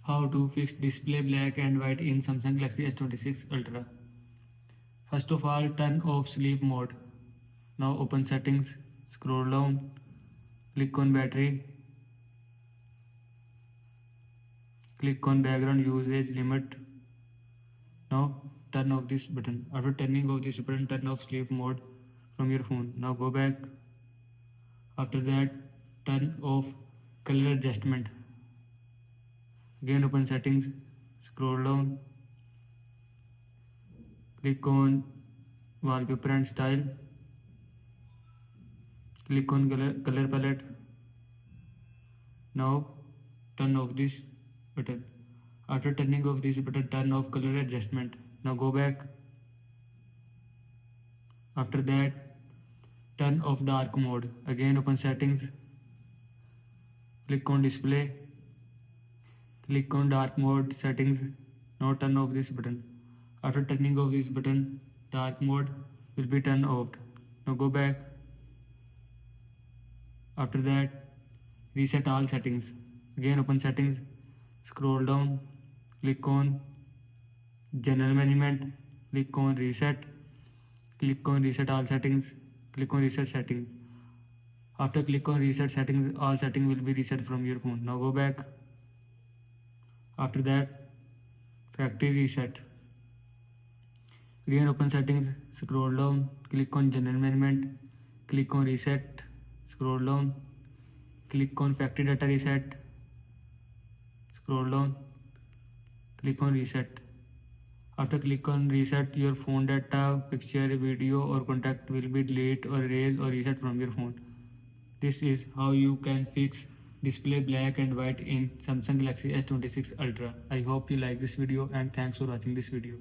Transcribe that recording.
How to fix display black and white in Samsung Galaxy S26 Ultra. First of all, turn off sleep mode. Now open settings, scroll down, click on battery, click on background usage limit. Now turn off this button. After turning off this button, turn off sleep mode from your phone. Now go back. After that, turn off color adjustment. Again open settings, scroll down, click on wallpaper and style, click on color palette. Now turn off this button. After turning off this button, turn off color adjustment. Now go back. After that, turn off dark mode. Again open settings, click on display, click on dark mode settings. Now turn off this button. After turning off this button, dark mode will be turned off. Now go back. After that, reset all settings. Again open settings, scroll down, click on general management, click on reset all settings, click on reset settings. After click on reset settings, all settings will be reset from your phone. Now go back. After that, factory reset. Again open settings, scroll down, click on general management, click on reset, scroll down, click on factory data reset, scroll down, click on reset. After click on reset, your phone data, picture, video or contact will be deleted or erased or reset from your phone. This is how you can fix display black and white in Samsung Galaxy S26 Ultra. I hope you like this video and thanks for watching this video.